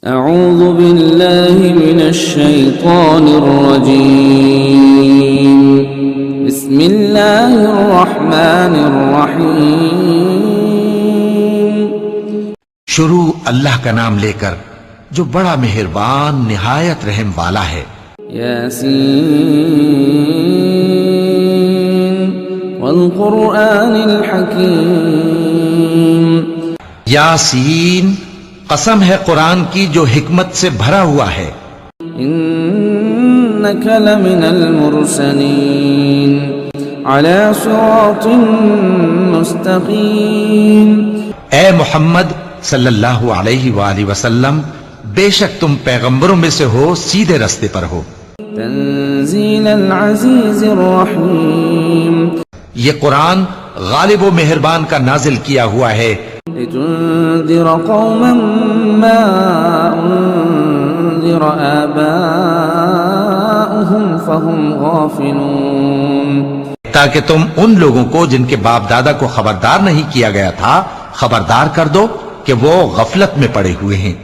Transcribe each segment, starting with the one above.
اعوذ باللہ من الشیطان الرجیم بسم اللہ الرحمن الرحیم شروع اللہ کا نام لے کر جو بڑا مہربان نہایت رحم والا ہے۔ یاسین والقرآن الحکیم یاسین، قسم ہے قرآن کی جو حکمت سے بھرا ہوا ہے۔ انک لمن المرسلین علی صراط مستقیم، اے محمد صلی اللہ علیہ وآلہ وسلم، بے شک تم پیغمبروں میں سے ہو، سیدھے رستے پر ہو۔ تنزیل العزیز الرحیم، یہ قرآن غالب و مہربان کا نازل کیا ہوا ہے، لتنذر قوما ما انذر آباؤهم فهم غافلون، تاکہ تم ان لوگوں کو جن کے باپ دادا کو خبردار نہیں کیا گیا تھا خبردار کر دو کہ وہ غفلت میں پڑے ہوئے ہیں۔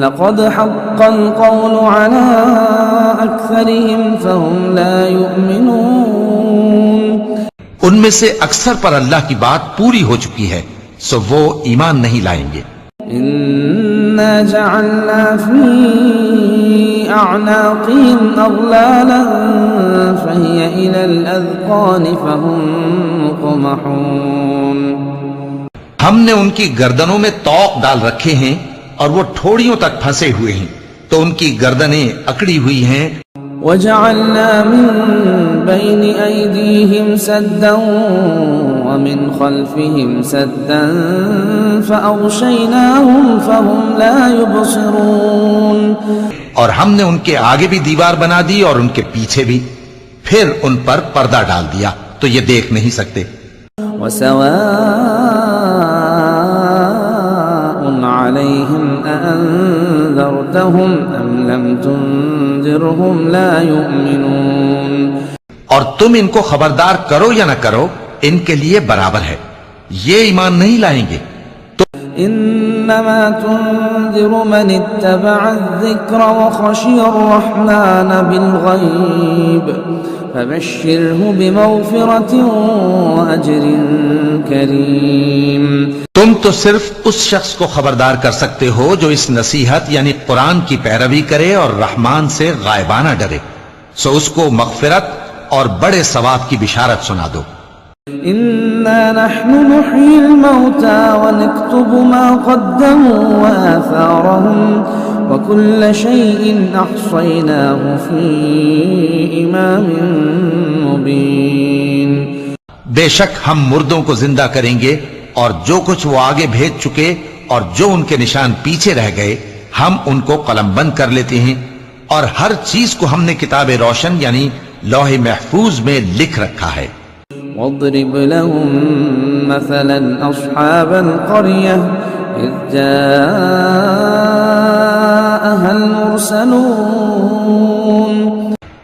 لقد حق القول على اکثرهم فهم لا يؤمنون، ان میں سے اکثر پر اللہ کی بات پوری ہو چکی ہے سو وہ ایمان نہیں لائیں گے۔ انا جعلنا في اعناقهم اغلالا فهي الى الاذقان فهم مقمحون، ہم نے ان کی گردنوں میں طوق ڈال رکھے ہیں اور وہ ٹھوڑیوں تک پھنسے ہوئے ہیں تو ان کی گردنیں اکڑی ہوئی ہیں۔ وجعلنا من بين أيديهم سدا ومن خلفهم سدا فأغشيناهم فهم لا يبصرون، اور ہم نے ان کے آگے بھی دیوار بنا دی اور ان کے پیچھے بھی، پھر ان پر پردہ ڈال دیا تو یہ دیکھ نہیں سکتے۔ وسواء عليهم أأنذرتهم أم لم تنذرهم لا يؤمنون، اور تم ان کو خبردار کرو یا نہ کرو ان کے لیے برابر ہے، یہ ایمان نہیں لائیں گے۔ انما تنذر من اتبع الذکر وخشی الرحمن بالغیب فبشره بمغفرة وأجر کریم، تم تو صرف اس شخص کو خبردار کر سکتے ہو جو اس نصیحت یعنی قرآن کی پیروی کرے اور رحمان سے غائبانہ ڈرے، سو اس کو مغفرت اور بڑے ثواب کی بشارت سنا دو۔ انا نحن نحيي الموتى ونكتب ما قدموا وآثارهم وكل شيء احصيناه في امام مبين، بے شک ہم مردوں کو زندہ کریں گے اور جو کچھ وہ آگے بھیج چکے اور جو ان کے نشان پیچھے رہ گئے ہم ان کو قلم بند کر لیتے ہیں، اور ہر چیز کو ہم نے کتاب روشن یعنی لوح محفوظ میں لکھ رکھا ہے۔ واضرب لهم مثلا اصحاب القرية اذ جاءها المرسلون،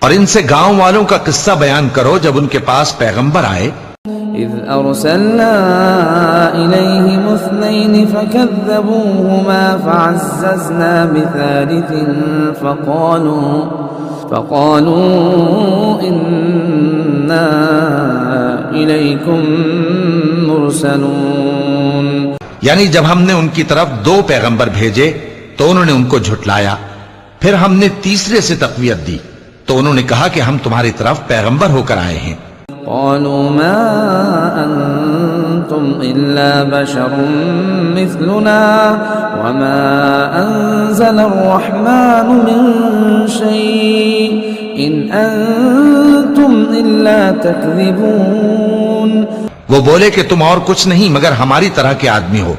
اور ان سے گاؤں والوں کا قصہ بیان کرو جب ان کے پاس پیغمبر آئے۔ اذ ارسلنا اليهم اثنين فكذبوهما فعززنا بثالث فقالوا إنا إليكم مرسلون، یعنی جب ہم نے ان کی طرف دو پیغمبر بھیجے تو انہوں نے ان کو جھٹلایا، پھر ہم نے تیسرے سے تقویت دی تو انہوں نے کہا کہ ہم تمہاری طرف پیغمبر ہو کر آئے ہیں۔ قالوا ما أنتم إلا بشر مثلنا وما أنزل الرحمن من شيء إن أنتم إلا تكذبون، وہ بولے کہ تم اور کچھ نہیں مگر ہماری طرح کے آدمی ہو،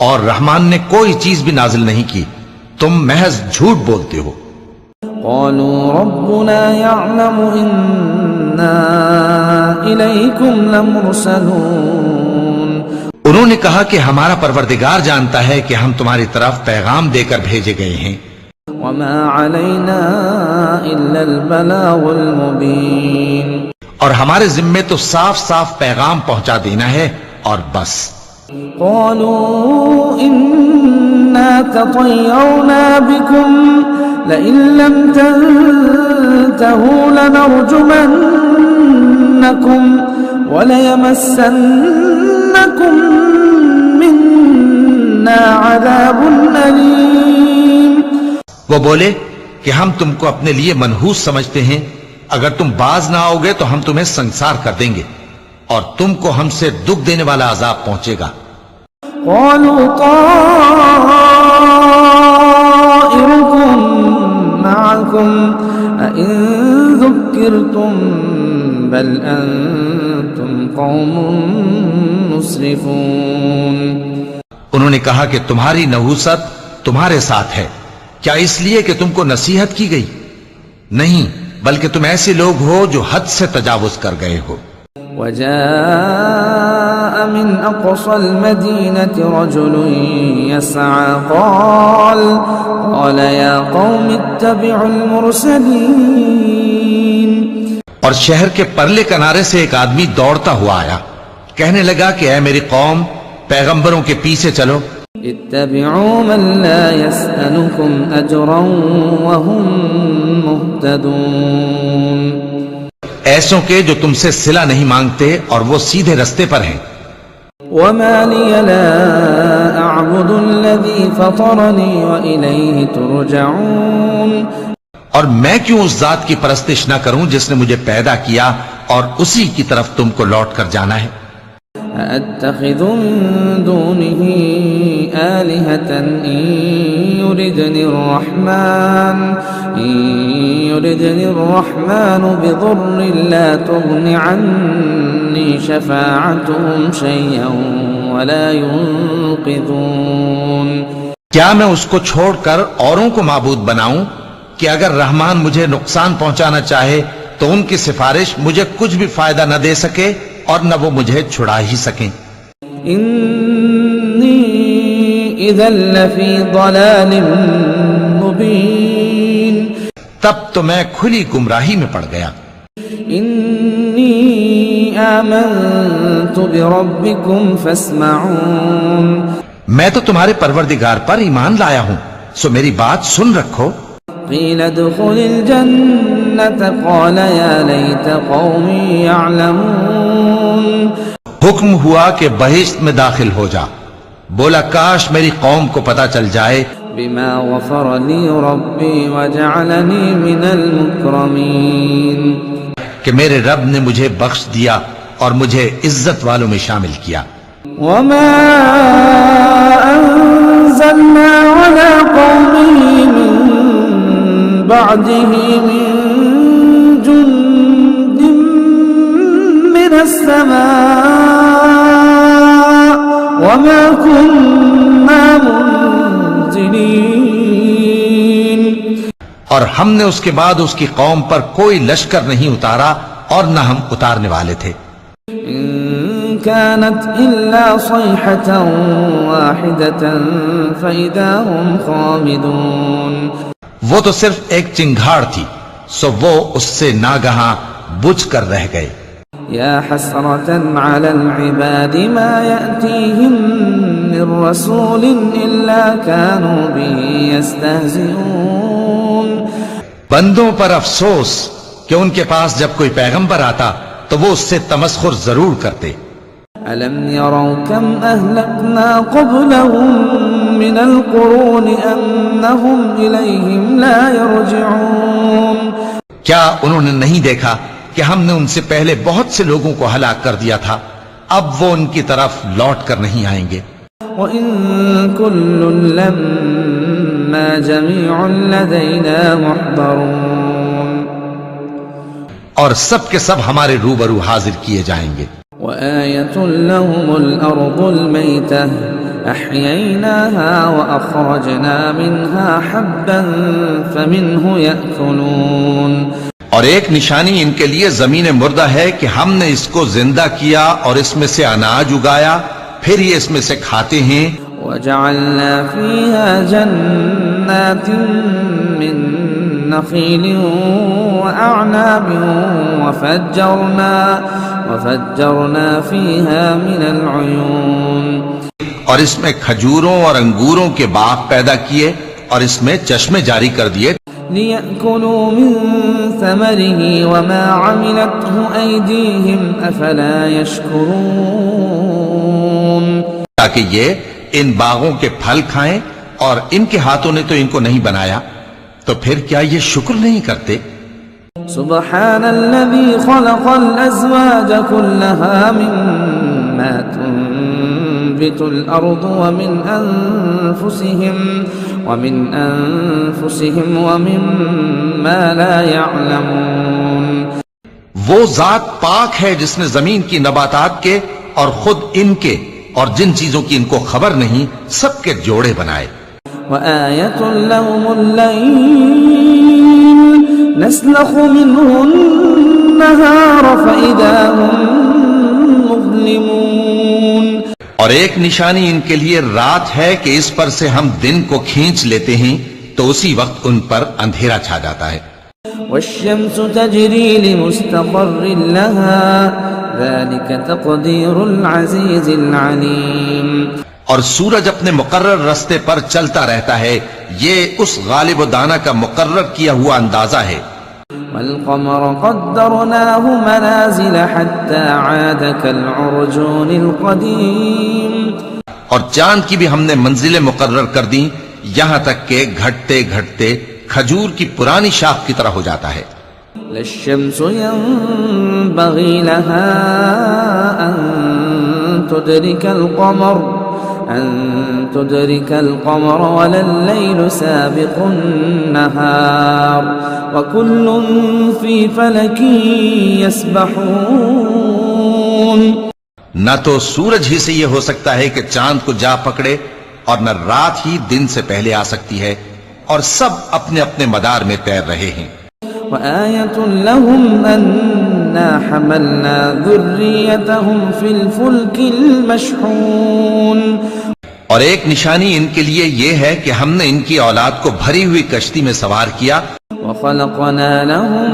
اور رحمان نے کوئی چیز بھی نازل نہیں کی، تم محض جھوٹ بولتے ہو۔ قالوا ربنا يعلم إنا إليكم لمرسلون، انہوں نے کہا کہ ہمارا پروردگار جانتا ہے کہ ہم تمہاری طرف پیغام دے کر بھیجے گئے ہیں۔ وما علينا إلا البلاغ المبين، اور ہمارے ذمے تو صاف صاف پیغام پہنچا دینا ہے اور بس۔ قالوا إنا تطيرنا بكم لئن لم تنتهوا لنرجمنكم وليمسنكم منا عذاب أليم. وہ بولے کہ ہم تم کو اپنے لیے منحوس سمجھتے ہیں، اگر تم باز نہ آؤ گے تو ہم تمہیں سنسار کر دیں گے اور تم کو ہم سے دکھ دینے والا عذاب پہنچے گا. قالوا طائركم معكم أئن ذكرتم بل أنتم قوم مسرفون. انہوں نے کہا کہ تمہاری نحوست تمہارے ساتھ ہے، کیا اس لیے کہ تم کو نصیحت کی گئی؟ نہیں، بلکہ تم ایسے لوگ ہو جو حد سے تجاوز کر گئے ہو. وجاء من أقصى المدينة رجل يسعى قال يا قوم اتبعوا المرسلين. اور شہر کے پرلے کنارے سے ایک آدمی دوڑتا ہوا آیا، کہنے لگا کہ اے میری قوم، پیغمبروں کے پیچھے چلو. اتبعوا من لا يسألكم أجرا وهم مهتدون. ایسوں کے جو تم سے صلہ نہیں مانگتے اور وہ سیدھے رستے پر ہیں. وما لي لا أعبد الذي فطرني وإليه ترجعون. اور میں کیوں اس ذات کی پرستش نہ کروں جس نے مجھے پیدا کیا اور اسی کی طرف تم کو لوٹ کر جانا ہے. أأتخذ من دونه آلهة إن يردني الرحمن بضر لا تغن عني شفاعتهم شيئا ولا ينقذون. کیا میں اس کو چھوڑ کر اوروں کو معبود بناؤں کہ اگر رحمان مجھے نقصان پہنچانا چاہے تو ان کی سفارش مجھے کچھ بھی فائدہ نہ دے سکے اور نہ وہ مجھے چھڑا ہی سکیں. انی اذا لفی ضلال مبین. تب تو میں کھلی گمراہی میں پڑ گیا. انی آمنت بربکم فاسمعون. میں تو تمہارے پروردگار پر ایمان لایا ہوں، سو میری بات سن رکھو. قیل ادخل الجنة قال یا لیت قومی یعلمون. حکم ہوا کہ بہشت میں داخل ہو جا. بولا کاش میری قوم کو پتہ چل جائے بما غفر لی ربی وجعلنی من المکرمین. کہ میرے رب نے مجھے بخش دیا اور مجھے عزت والوں میں شامل کیا. وما انزلنا على قومه من بعده من جند من السماء وما كنا منزلين. اور ہم نے اس کے بعد اس کی قوم پر کوئی لشکر نہیں اتارا اور نہ ہم اتارنے والے تھے. إن كانت إلا صيحة واحدة فإذا هم خامدون. وہ تو صرف ایک چنگھاڑ تھی، سو وہ اس سے ناگہاں بجھ کر رہ گئے. يا حسرة على العباد ما يأتيهم من رسول إلا كانوا به يستهزئون. بندوں پر افسوس کہ ان کے پاس جب کوئی پیغمبر آتا تو وہ اس سے تمسخر ضرور کرتے. ألم يروا كم أهلكنا قبلهم من القرون أنهم إليهم لا يرجعون. کیا انہوں نے نہیں دیکھا کہ ہم نے ان سے پہلے بہت سے لوگوں کو ہلاک کر دیا تھا، اب وہ ان کی طرف لوٹ کر نہیں آئیں گے. وَإِن كُلٌّ لَمَّا جَمِيعٌ لَدَيْنَا مُحْضَرُونَ. اور سب کے سب ہمارے روبرو حاضر کیے جائیں گے. وآية لهم الأرض الميتة أحييناها وأخرجنا منها حبا فمنه يأكلون. اور ایک نشانی ان کے لیے زمین مردہ ہے کہ ہم نے اس کو زندہ کیا اور اس میں سے اناج اگایا، پھر یہ اس میں سے کھاتے ہیں. وجعلنا فيها جنات من نخيل وأعناب وفجرنا فيها من العيون. اور اس میں کھجوروں اور انگوروں کے باغ پیدا کیے اور اس میں چشمے جاری کر دیے لِيَأْكُلُوا مِن ثَمَرِهِ وَمَا عَمِلَتْهُ أَيْدِيهِمْ أَفَلَا يَشْكُرُونَ تاکہ یہ ان باغوں کے پھل کھائیں اور ان کے ہاتھوں نے تو ان کو نہیں بنایا تو پھر کیا یہ شکر نہیں کرتے سبحان الذي خلق الأزواج كلها مما تنبت الأرض ومن أنفسهم ومما لا يعلمون وہ ذات پاک ہے جس نے زمین کی نباتات کے اور خود ان کے اور جن چیزوں کی ان کو خبر نہیں سب کے جوڑے بنائے وآية لهم الليل نسلخ منه النهار فإذا هم مظلمون اور ایک نشانی ان کے لیے رات ہے کہ اس پر سے ہم دن کو کھینچ لیتے ہیں تو اسی وقت ان پر اندھیرا چھا جاتا ہے والشمس تجري لمستقر لها ذلك تقدير العزيز العليم اور سورج اپنے مقرر رستے پر چلتا رہتا ہے یہ اس غالب و دانا کا مقرر کیا ہوا اندازہ ہے والقمر قدرناه منازل حتى عاد كالعرجون القديم اور چاند کی بھی ہم نے منزلیں مقرر کر دیں یہاں تک کہ گھٹتے گھٹتے کھجور کی پرانی شاخ کی طرح ہو جاتا ہے للشمس ينبغي لها أن تدرك القمر ولا الليل سابق النهار وكل في فلك يسبحون نہ تو سورج ہی سے یہ ہو سکتا ہے کہ چاند کو جا پکڑے اور نہ رات ہی دن سے پہلے آ سکتی ہے اور سب اپنے اپنے مدار میں تیر رہے ہیں وآية لهم أنا حملنا ذريتهم في الفلك المشحون اور ایک نشانی ان کے لیے یہ ہے کہ ہم نے ان کی اولاد کو بھری ہوئی کشتی میں سوار کیا وخلقنا لهم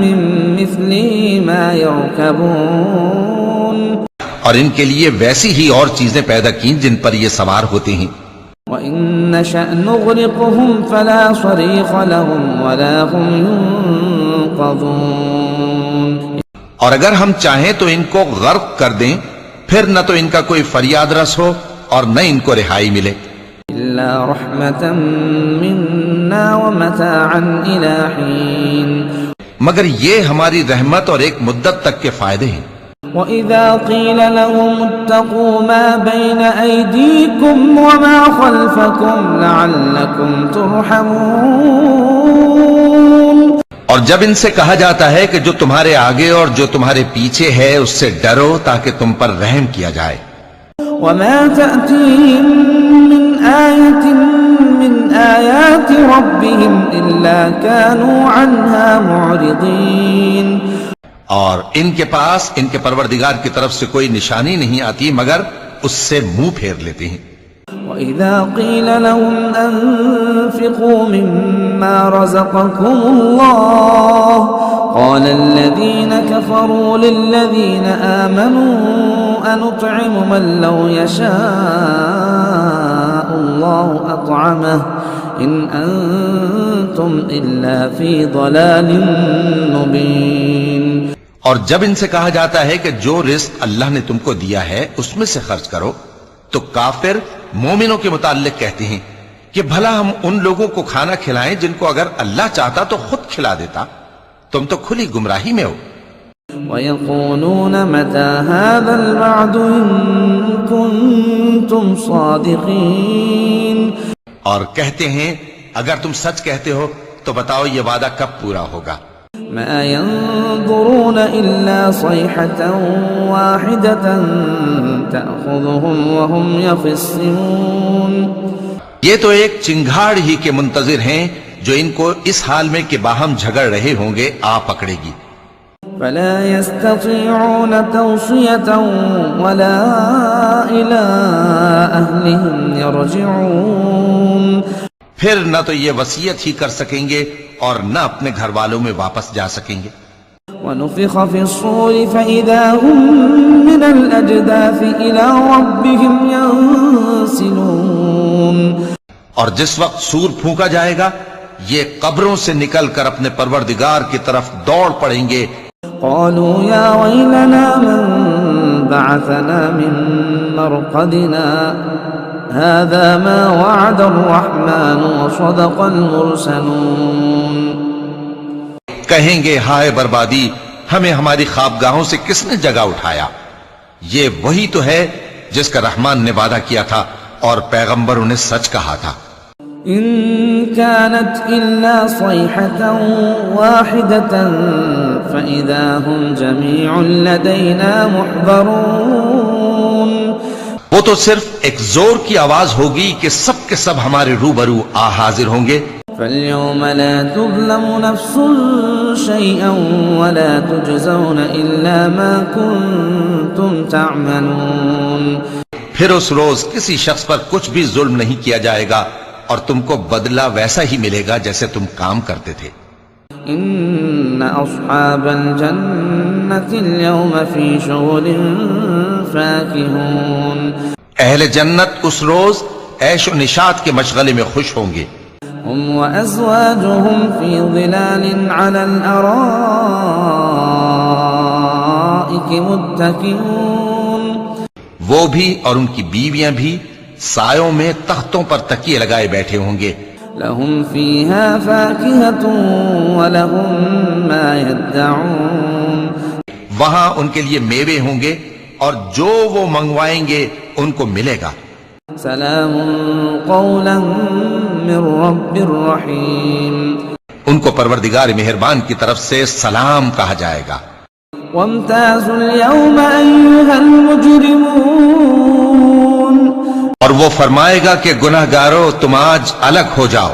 من مثله ما يركبون اور ان کے لیے ویسی ہی اور چیزیں پیدا کی جن پر یہ سوار ہوتے ہیں وَإِن نَّشَأْ نُغْرِقْهُمْ فَلَا صَرِيخَ لَهُمْ وَلَا هُمْ يُنقَذُونَ اور اگر ہم چاہیں تو ان کو غرق کر دیں پھر نہ تو ان کا کوئی فریاد رس ہو اور نہ ان کو رہائی ملے إِلَّا رَحْمَةً مِنَّا وَمَتَاعًا إِلَى حِينٍ مگر یہ ہماری رحمت اور ایک مدت تک کے فائدے ہیں وَإِذَا قِيلَ لَهُمُ اتَّقُوا مَا بَيْنَ أَيْدِيكُمْ وَمَا خَلْفَكُمْ لَعَلَّكُمْ تُرْحَمُونَ اور جب ان سے کہا جاتا ہے کہ جو تمہارے آگے اور جو تمہارے پیچھے ہے اس سے ڈرو تاکہ تم پر رحم کیا جائے وَمَا تَأْتِيهِم مِّنْ آيَةٍ مِّنْ آيَاتِ رَبِّهِمْ إِلَّا كَانُوا عَنْهَا مُعْرِضِينَ اور ان کے پاس ان کے پروردگار کی طرف سے کوئی نشانی نہیں آتی مگر اس سے منہ پھیر لیتے ہیں وَإِذَا قِيلَ لَهُمْ أَنفِقُوا مِمَّا رَزَقَكُمُ اللَّهُ قَالَ الَّذِينَ كَفَرُوا لِلَّذِينَ آمَنُوا أَنُطْعِمُ مَن لَّوْ يَشَاءُ اللَّهُ أَطْعَمَهُ إِنْ أَنتُمْ إِلَّا فِي ضَلَالٍ مُّبِينٍ اور جب ان سے کہا جاتا ہے کہ جو رزق اللہ نے تم کو دیا ہے اس میں سے خرچ کرو تو کافر مومنوں کے متعلق کہتے ہیں کہ بھلا ہم ان لوگوں کو کھانا کھلائیں جن کو اگر اللہ چاہتا تو خود کھلا دیتا تم تو کھلی گمراہی میں ہو وَيَقُولُونَ مَتَى هَذَا الْوَعْدُ إِن كُنتُمْ صَادِقِينَ اور کہتے ہیں اگر تم سچ کہتے ہو تو بتاؤ یہ وعدہ کب پورا ہوگا مَا يَنظُرُونَ إِلَّا صَيْحَةً وَاحِدَةً تَأْخُذُهُمْ وَهُمْ يَخِصِّمُونَ یہ تو ایک چنگھاڑ ہی کے منتظر ہیں جو ان کو اس حال میں کہ باہم جھگڑ رہے ہوں گے آ پکڑے گی فَلَا يَسْتَطِيعُونَ تَوْصِيَةً وَلَا إِلَىٰ أَهْلِهِمْ يَرْجِعُونَ پھر نہ تو یہ وصیت ہی کر سکیں گے اور نہ اپنے گھر والوں میں واپس جا سکیں گے ونفخ في الصور فإذا هم من الأجداث إلى ربهم ينسلون. اور جس وقت سور پھونکا جائے گا یہ قبروں سے نکل کر اپنے پروردگار کی طرف دوڑ پڑیں گے. قالوا يا ويلنا من بعثنا من مرقدنا هذا ما وعد الرحمن وصدق المرسلون. کہیں گے ہائے بربادی، ہمیں ہماری خوابگاہوں سے کس نے جگہ اٹھایا؟ یہ وہی تو ہے جس کا رحمان نے وعدہ کیا تھا اور پیغمبروں نے سچ کہا تھا. إن كانت إلا صيحة واحدة فإذا هم جميع لدينا محضرون. وہ تو صرف ایک زور کی آواز ہوگی کہ سب کے سب ہمارے روبرو حاضر ہوں گے. فاليوم لا تظلم نفس شيئا ولا تجزون إلا ما كنتم تعملون. پھر اس روز کسی شخص پر کچھ بھی ظلم نہیں کیا جائے گا اور تم کو بدلہ ویسا ہی ملے گا جیسے تم کام کرتے تھے. ان اصحاب الجنة اليوم في شغل فاكهون. اہل جنت اس روز عیش و نشاط کے مشغلے میں خوش ہوں گے. هم وازواجهم في ظلال على الارائك متكئون. وہ بھی اور ان کی بیویاں بھی سایوں میں تختوں پر تکیے لگائے بیٹھے ہوں گے. لهم فيها فاكهة ولهم ما يدعون. وہاں ان کے لیے میوے ہوں گے اور جو وہ منگوائیں گے ان کو ملے گا. سلام قولا من رب الرحیم. ان کو پروردگار مہربان کی طرف سے سلام کہا جائے گا. وامتازوا اليوم أيها المجرمون. اور وہ فرمائے گا کہ گناہگارو تم آج الگ ہو جاؤ.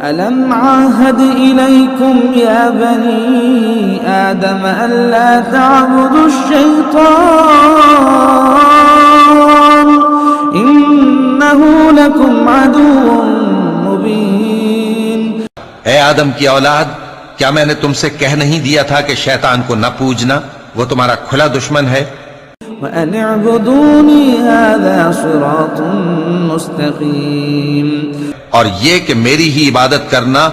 ألم عاهد إليكم يا بني آدم ألا تعبدوا الشيطان إنه لكم عدو مبين. اے آدم کی اولاد، کیا میں نے تم سے کہہ نہیں دیا تھا کہ شیطان کو نہ پوجنا، وہ تمہارا کھلا دشمن ہے. وَأَنِ اعْبُدُونِي هَذَا صِرَاطٌ مُسْتَقِيمٌ. اور یہ کہ میری ہی عبادت کرنا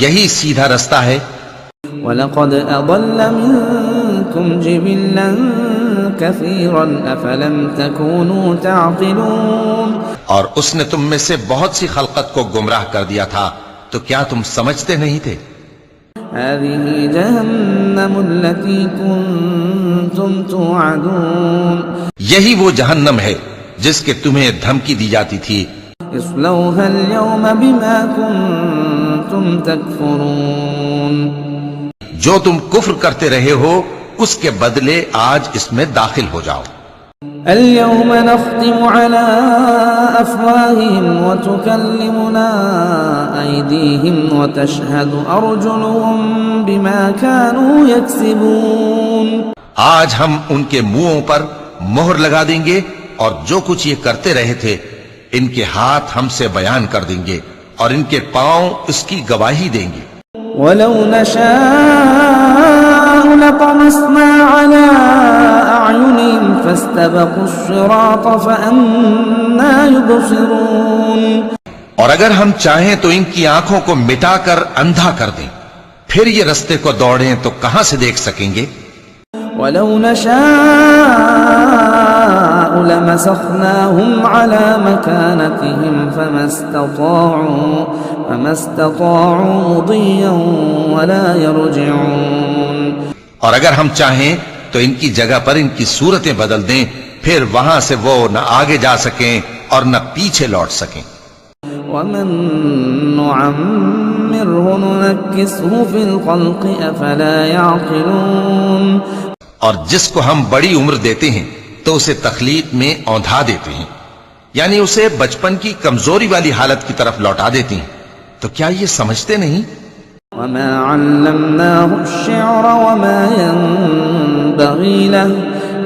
یہی سیدھا رستہ ہے. وَلَقَدْ أَضَلَّ مِنكُمْ جِبِلًّا كَثِيرًا أَفَلَمْ تَكُونُوا تَعْقِلُونَ. اور اس نے تم میں سے بہت سی خلقت کو گمراہ کر دیا تھا، تو کیا تم سمجھتے نہیں تھے؟ هذه جهنم التي كنتم توعدون. یہی وہ جہنم ہے جس کے تمہیں دھمکی دی جاتی تھی. اصلوها اليوم بما كنتم تكفرون. جو تم کفر کرتے رہے ہو اس کے بدلے آج اس میں داخل ہو جاؤ. اليوم نختم على أفواههم وتكلمنا أيديهم وتشهد أرجلهم بما كانوا يكسبون. آج ہم ان کے منہوں پر مہر لگا دیں گے اور جو کچھ یہ کرتے رہے تھے ان کے ہاتھ ہم سے بیان کر دیں گے اور ان کے پاؤں اس کی گواہی دیں گے. ولو نشاء لطمسنا على أعينهم فاستبقوا الصراط فأنى يبصرون. اور اگر ہم چاہیں تو ان کی آنکھوں کو مٹا کر اندھا کر دیں، پھر یہ رستے کو دوڑیں تو کہاں سے دیکھ سکیں گے. ولو نشاء لمسخناهم على مكانتهم فما استطاعوا مضيا ولا يرجعون. اور اگر ہم چاہیں تو ان کی جگہ پر ان کی صورتیں بدل دیں، پھر وہاں سے وہ نہ آگے جا سکیں اور نہ پیچھے لوٹ سکیں. ومن نعمره ننكسه في الخلق افلا يعقلون. اور جس کو ہم بڑی عمر دیتے ہیں تو اسے تخلیق میں اوندھا دیتے ہیں، یعنی اسے بچپن کی کمزوری والی حالت کی طرف لوٹا دیتے ہیں. تو کیا یہ سمجھتے نہیں؟ وما علمناه الشعر وما ينبغي له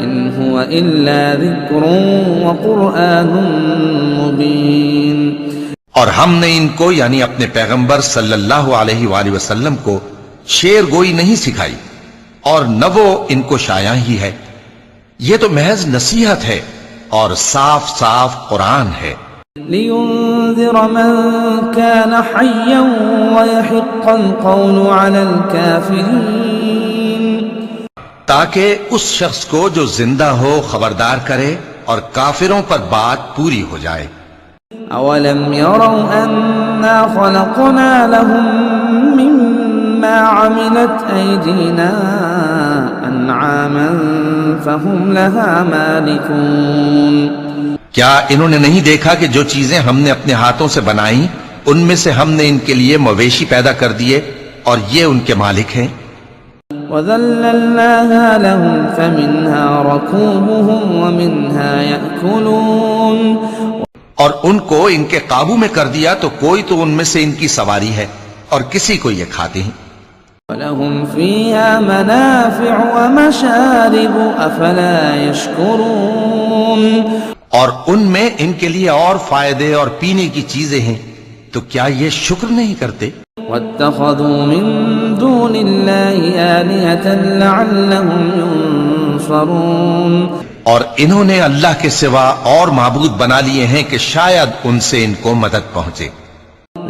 إن هو إلا ذكر وقرآن مبين. اور ہم نے ان کو یعنی اپنے پیغمبر صلی اللہ علیہ وآلہ وسلم کو شعر گوئی نہیں سکھائی اور نہ وہ ان کو شایع ہی ہے. یہ تو محض نصیحت ہے اور صاف صاف قرآن ہے. لِيُنذِرَ مَن كَانَ حَيًّا وَيَحِقَّ الْقَوْلُ عَلَى الْكَافِرِينَ تاکہ اس شخص کو جو زندہ ہو خبردار کرے اور کافروں پر بات پوری ہو جائے. أَوَلَمْ يَرَوْا أَنَّا خَلَقْنَا لَهُم مِّمَّا عَمِلَتْ أَيْدِينَا أَنْعَامًا فَهُمْ لَهَا مَالِكُونَ کیا انہوں نے نہیں دیکھا کہ جو چیزیں ہم نے اپنے ہاتھوں سے بنائیں ان میں سے ہم نے ان کے لیے مویشی پیدا کر دیے اور یہ ان کے مالک ہیں. وَذَلَّلْنَاهَا لَهُمْ فَمِنْهَا رَكُوبُهُمْ وَمِنْهَا يَأْكُلُونَ اور ان کو ان کے قابو میں کر دیا تو کوئی تو ان میں سے ان کی سواری ہے اور کسی کو یہ کھاتے ہیں. وَلَهُمْ فِيهَا مَنَافِعُ وَمَشَارِبُ أَفَلَا يَشْكُرُونَ اور ان میں ان کے لیے اور فائدے اور پینے کی چیزیں ہیں تو کیا یہ شکر نہیں کرتے. وَاتَّخَذُوا مِن دُونِ اللَّهِ آلِهَةً لَعَلَّهُمْ يُنصَرُونَ اور انہوں نے اللہ کے سوا اور معبود بنا لیے ہیں کہ شاید ان سے ان کو مدد پہنچے.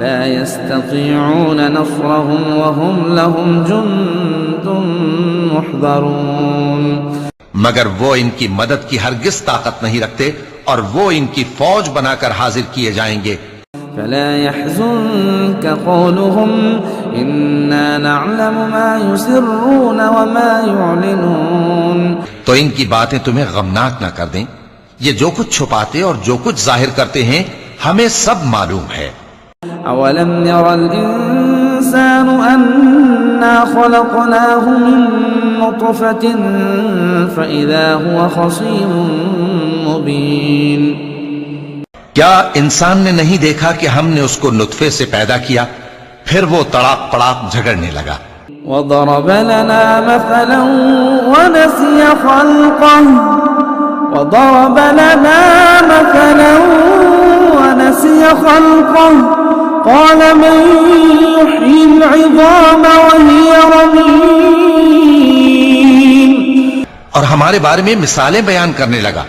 لا يستطيعون نصرهم وهم لهم جند محضرون مگر وہ ان کی مدد کی ہرگز طاقت نہیں رکھتے اور وہ ان کی فوج بنا کر حاضر کیے جائیں گے. فلا يحزنك قولهم إنا نعلم ما يسرون وما يعلنون تو ان کی باتیں تمہیں غمناک نہ کر دیں. یہ جو کچھ چھپاتے اور جو کچھ ظاہر کرتے ہیں ہمیں سب معلوم ہے. أولم ير الإنسان أنا خلقناه من نطفة فإذا هو خصيم مبين کیا انسان نے نہیں دیکھا کہ ہم نے اس کو نطفے سے پیدا کیا پھر وہ تڑاک پڑاک جھگڑنے لگا. وضرب لنا مثلا ونسي خلقه قال من يحيي العظام وهي رميم اور ہمارے بارے میں مثالیں بیان کرنے لگا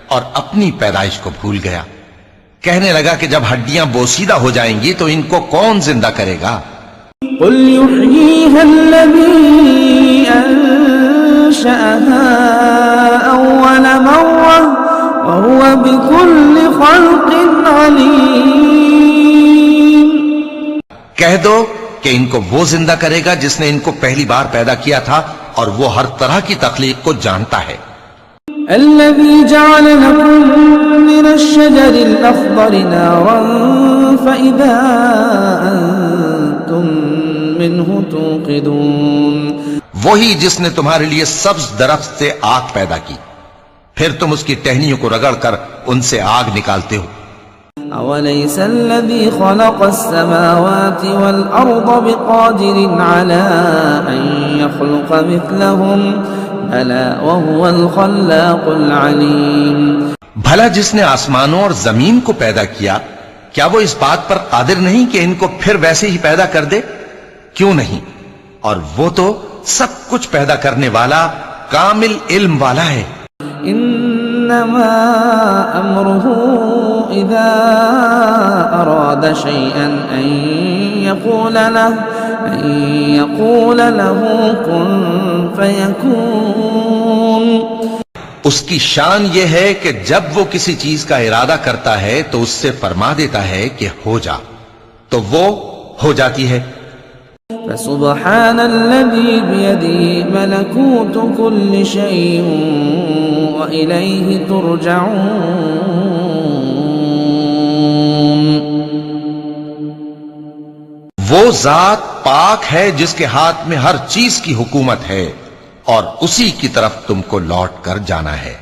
اور اپنی پیدائش کو بھول گیا. کہنے لگا کہ جب ہڈیاں بوسیدہ ہو جائیں گی تو ان کو کون زندہ کرے گا. قل يحييها الذي أنشأها أول مرة وهو بكل خلق عليم کہہ دو کہ ان کو وہ زندہ کرے گا جس نے ان کو پہلی بار پیدا کیا تھا اور وہ ہر طرح کی تخلیق کو جانتا ہے. الذي جعل لكم من الشجر الأخضر نارا فإذا أنتم منه توقدون وہی جس نے تمہارے لیے سبز درخت سے آگ پیدا کی پھر تم اس کی ٹہنیوں کو رگڑ کر ان سے آگ نکالتے ہو. أوليس الذي خلق السماوات والأرض بقادر على أن يخلق مثلهم بلى وهو الخلاق العليم بھلا جس نے آسمانوں اور زمین کو پیدا کیا کیا وہ اس بات پر قادر نہیں کہ ان کو پھر ویسے ہی پیدا کر دے؟ کیوں نہیں، اور وہ تو سب کچھ پیدا کرنے والا کامل علم والا ہے. انما امره اذا اراد شيئا ان يقول له كن فيكون اس کی شان یہ ہے کہ جب وہ کسی چیز کا ارادہ کرتا ہے تو اس سے فرما دیتا ہے کہ ہو جا تو وہ ہو جاتی ہے. فسبحان الذي بيده ملكوت كل شيء وإليه ترجعون وہ ذات پاک ہے جس کے ہاتھ میں ہر چیز کی حکومت ہے اور اسی کی طرف تم کو لوٹ کر جانا ہے.